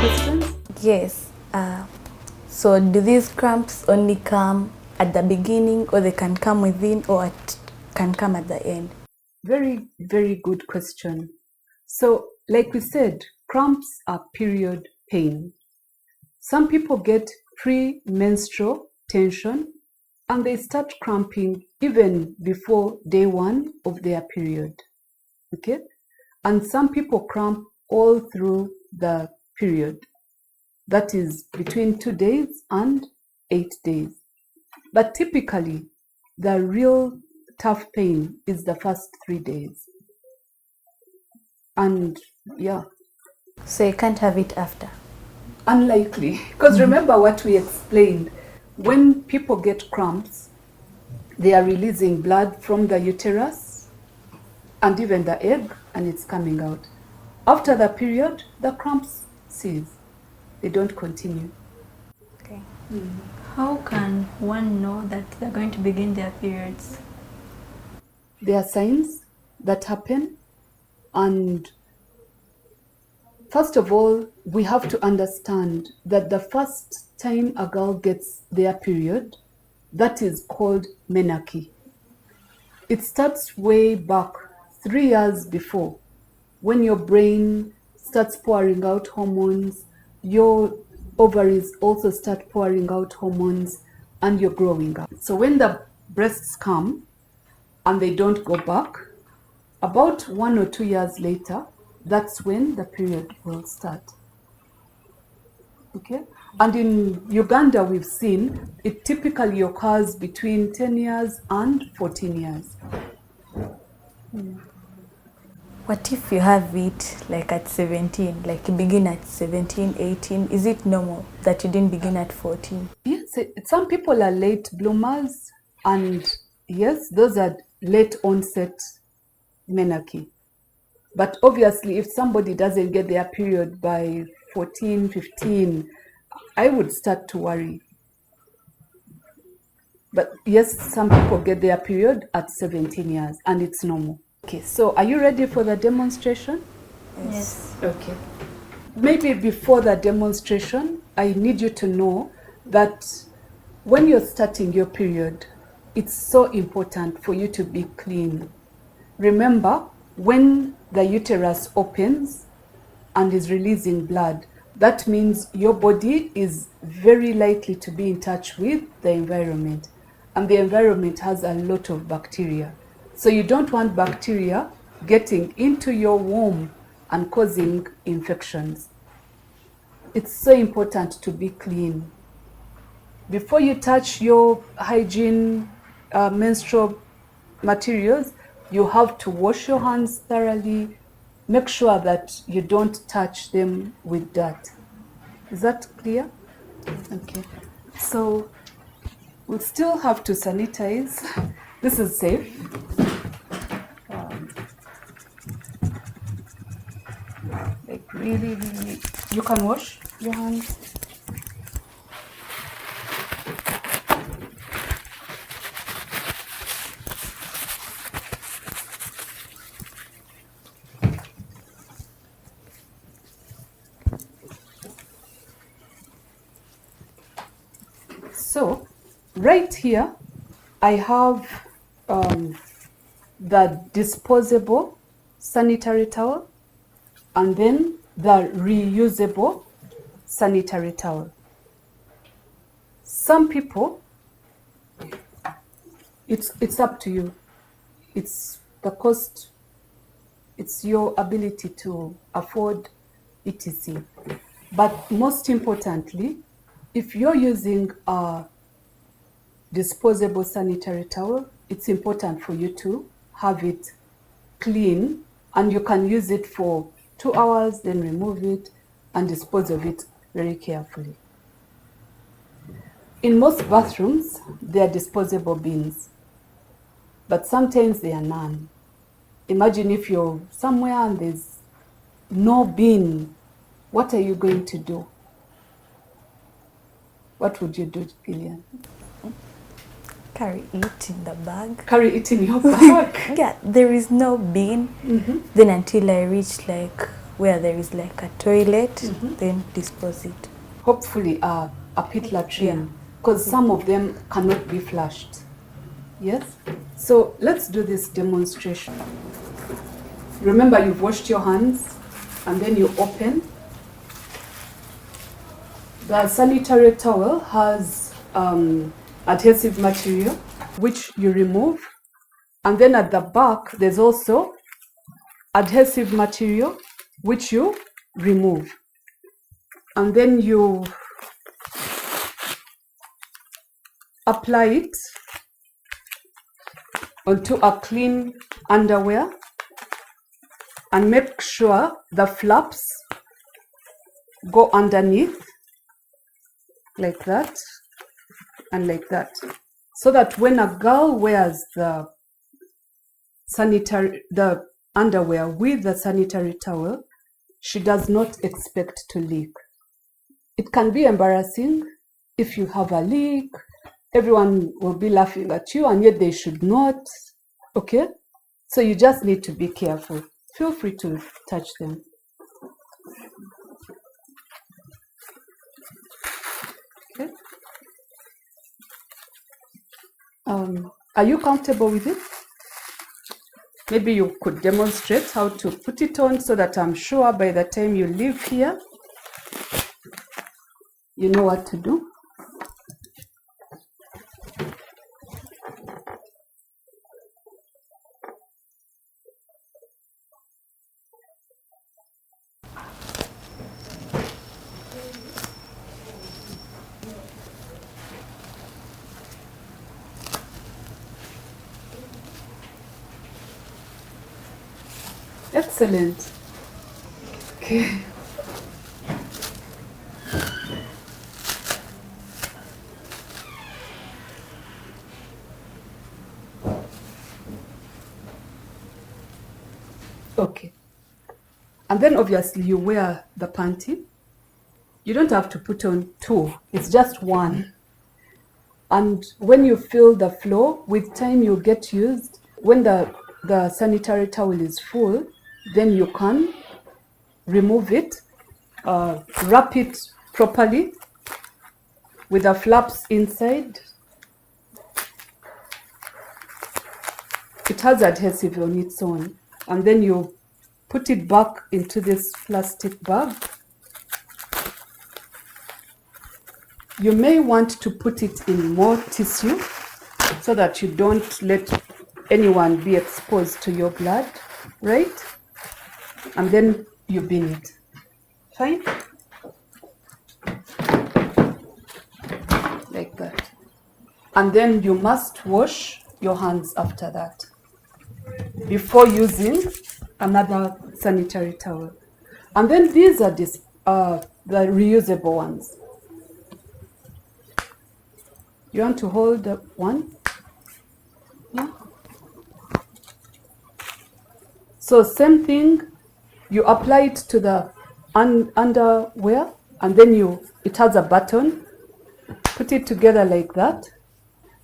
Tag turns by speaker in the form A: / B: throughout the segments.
A: questions?
B: Yes. So do these cramps only come at the beginning, or they can come within, or can come at the end?
A: Very, very good question. So, like we said, cramps are period pain. Some people get premenstrual tension and they start cramping even before day 1 of their period. Okay? And some people cramp all through the period. That is between 2 days and 8 days. But typically, the real tough pain is the first 3 days. And yeah.
B: So you can't have it after?
A: Unlikely. Because remember what we explained. When people get cramps, they are releasing blood from the uterus and even the egg, and it's coming out. After the period, the cramps cease. They don't continue.
B: Okay.
C: How can one know that they're going to begin their periods?
A: There are signs that happen, and first of all, we have to understand that the first time a girl gets their period, that is called menarche. It starts way back 3 years before, when your brain starts pouring out hormones, your ovaries also start pouring out hormones, and you're growing up. So when the breasts come and they don't go back, about 1 or 2 years later, that's when the period will start. Okay? And in Uganda, we've seen it typically occurs between 10 years and 14 years.
B: What if you have it like at 17, like you begin at 17, 18? Is it normal that you didn't begin at 14?
A: Yes, some people are late bloomers, and yes, those are late onset menarche. But obviously, if somebody doesn't get their period by 14, 15, I would start to worry. But yes, some people get their period at 17 years, and it's normal. Okay, so are you ready for the demonstration?
C: Yes.
A: Okay. Maybe before the demonstration, I need you to know that when you're starting your period, it's so important for you to be clean. Remember, when the uterus opens and is releasing blood, that means your body is very likely to be in touch with the environment. And the environment has a lot of bacteria. So you don't want bacteria getting into your womb and causing infections. It's so important to be clean. Before you touch your hygiene menstrual materials, you have to wash your hands thoroughly. Make sure that you don't touch them with dirt. Is that clear? Okay. So we'll still have to sanitize. This is safe. Like really, you can wash your hands. So right here, I have the disposable sanitary towel and then the reusable sanitary towel. Some people, it's up to you. It's the cost, it's your ability to afford, etc. But most importantly, if you're using a disposable sanitary towel, it's important for you to have it clean, and you can use it for 2 hours, then remove it and dispose of it very carefully. In most bathrooms, there are disposable bins, but sometimes there are none. Imagine if you're somewhere and there's no bin, what are you going to do? What would you do, Gillian?
B: Carry it in the bag.
A: Carry it in your bag?
B: Yeah, there is no bin. Then until I reach like where there is like a toilet, then dispose it.
A: Hopefully a pit latrine, because some of them cannot be flushed. Yes? So let's do this demonstration. Remember, you've washed your hands and then you open. The sanitary towel has adhesive material which you remove, and then at the back there's also adhesive material which you remove, and then you apply it onto a clean underwear and make sure the flaps go underneath like that and like that, so that when a girl wears the underwear with the sanitary towel, she does not expect to leak. It can be embarrassing if you have a leak. Everyone will be laughing at you, and yet they should not. Okay? So you just need to be careful. Feel free to touch them. Okay? Are you comfortable with it? Maybe you could demonstrate how to put it on, so that I'm sure by the time you leave here, you know what to do. Excellent. Okay. Okay. And then obviously you wear the panty. You don't have to put on two, it's just one. And when you feel the flow, with time you get used. When the sanitary towel is full, then you can remove it, wrap it properly with the flaps inside. It has adhesive on its own, and then you put it back into this plastic bag. You may want to put it in more tissue so that you don't let anyone be exposed to your blood, right? And then you bin it. Fine? Like that. And then you must wash your hands after that, before using another sanitary towel. And then these are the reusable ones. You want to hold the one? Yeah. So same thing, you apply it to the underwear, and then it has a button. Put it together like that.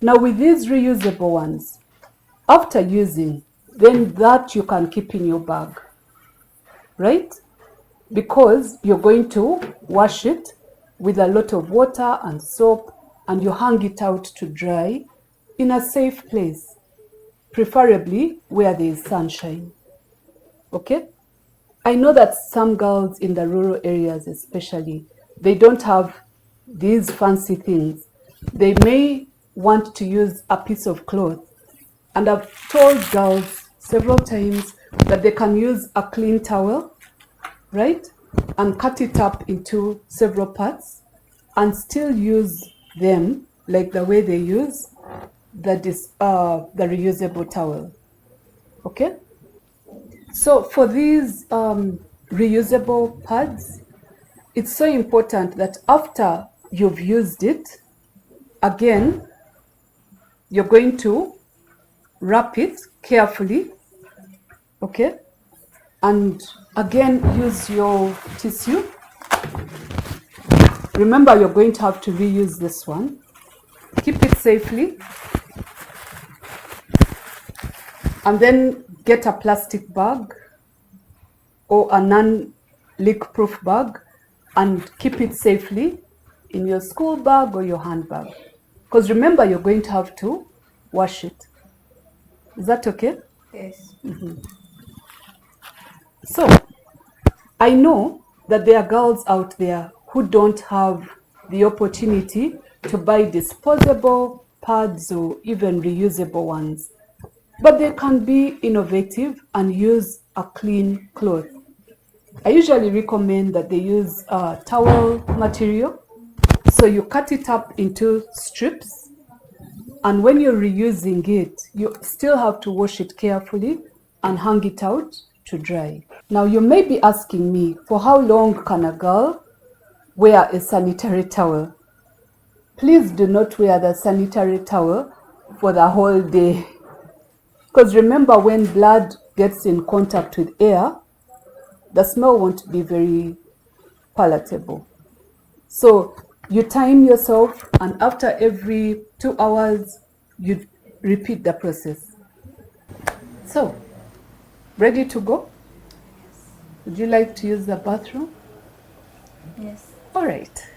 A: Now with these reusable ones, after using, then that you can keep in your bag, right? Because you're going to wash it with a lot of water and soap, and you hang it out to dry in a safe place, preferably where there is sunshine. Okay? I know that some girls in the rural areas especially, they don't have these fancy things. They may want to use a piece of cloth. And I've told girls several times that they can use a clean towel, right? And cut it up into several parts and still use them like the way they use the reusable towel. Okay? So for these reusable pads, it's so important that after you've used it, again, you're going to wrap it carefully, okay? And again, use your tissue. Remember, you're going to have to reuse this one. Keep it safely. And then get a plastic bag or a leak-proof bag and keep it safely in your school bag or your handbag. Because remember, you're going to have to wash it. Is that okay?
C: Yes.
A: So, I know that there are girls out there who don't have the opportunity to buy disposable pads or even reusable ones. But they can be innovative and use a clean cloth. I usually recommend that they use towel material. So you cut it up into strips, and when you're reusing it, you still have to wash it carefully and hang it out to dry. Now you may be asking me, for how long can a girl wear a sanitary towel? Please do not wear the sanitary towel for the whole day. Because remember, when blood gets in contact with air, the smell won't be very palatable. So you time yourself, and after every 2 hours, you repeat the process. So, ready to go? Would you like to use the bathroom?
C: Yes.
A: All right.